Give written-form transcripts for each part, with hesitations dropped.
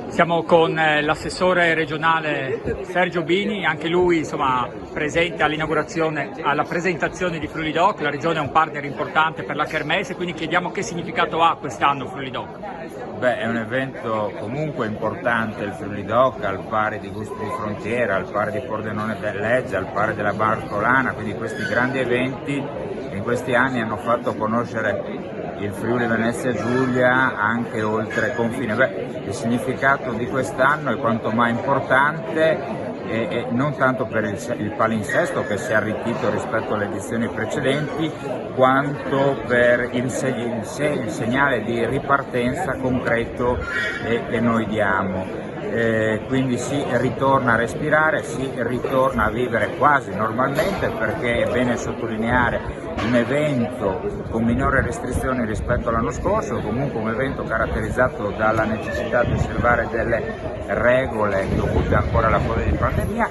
Siamo con l'assessore regionale Sergio Bini, anche lui presente all'inaugurazione, alla presentazione di Friuli Doc. La regione è un partner importante per la Kermesse, quindi chiediamo che significato ha quest'anno Friuli Doc. Beh, è un evento comunque importante il Friuli Doc, al pari di Gusti di Frontiera, al pari di Pordenone Belleggia, al pari della Barcolana, quindi questi grandi eventi che in questi anni hanno fatto conoscere il Friuli Venezia Giulia anche oltre confine. Il significato di quest'anno è quanto mai importante e non tanto per il palinsesto che si è arricchito rispetto alle edizioni precedenti, quanto per il segnale di ripartenza concreto che noi diamo. Quindi si ritorna a respirare, si ritorna a vivere quasi normalmente, perché è bene sottolineare un evento con minori restrizioni rispetto all'anno scorso, comunque un evento caratterizzato dalla necessità di osservare delle regole dovute ancora alla fase di pandemia,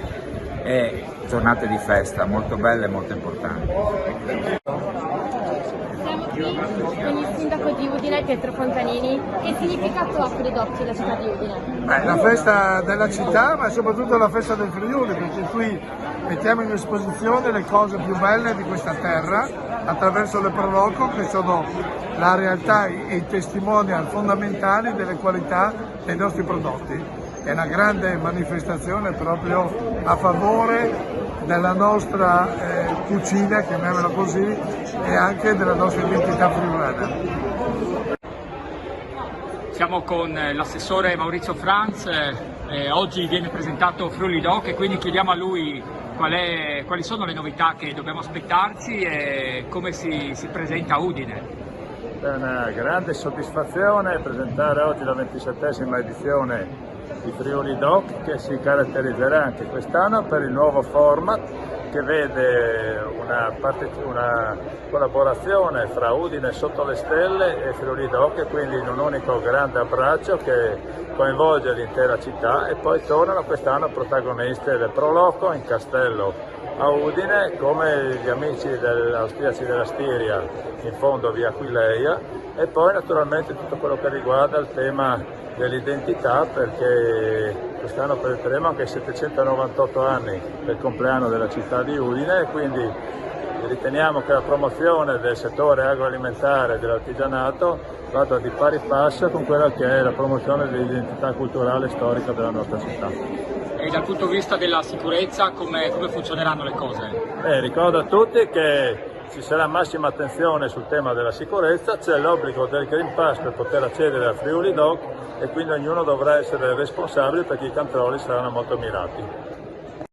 e giornate di festa molto belle e molto importanti. Siamo qui con il sindaco di Udine, Pietro Fontanini. Che significato ha Friuli Doc la città di Udine? La festa della città, ma soprattutto la festa del Friuli, perché qui mettiamo in esposizione le cose più belle di questa terra attraverso le Proloco, che sono la realtà e i testimonial fondamentali delle qualità dei nostri prodotti. È una grande manifestazione proprio a favore della nostra cucina, chiamiamola così, e anche della nostra identità friulana. Siamo con l'assessore Maurizio Franz, oggi viene presentato Friuli Doc e quindi chiediamo a lui quali sono le novità che dobbiamo aspettarci e come si presenta a Udine. È una grande soddisfazione presentare oggi la 27esima edizione di Friuli Doc, che si caratterizzerà anche quest'anno per il nuovo format che vede una collaborazione fra Udine Sotto le Stelle e Friuli Doc, e quindi in un unico grande abbraccio che coinvolge l'intera città. E poi tornano quest'anno protagoniste del Proloco in Castello a Udine, come gli amici austriaci della Stiria in fondo via Aquileia, e poi naturalmente tutto quello che riguarda il tema dell'identità, perché quest'anno presenteremo anche i 798 anni del compleanno della città di Udine, e quindi riteniamo che la promozione del settore agroalimentare e dell'artigianato vada di pari passo con quella che è la promozione dell'identità culturale e storica della nostra città. E dal punto di vista della sicurezza come funzioneranno le cose? Ricordo a tutti che ci sarà massima attenzione sul tema della sicurezza, c'è l'obbligo del Green Pass per poter accedere a Friuli Doc, e quindi ognuno dovrà essere responsabile perché i controlli saranno molto mirati.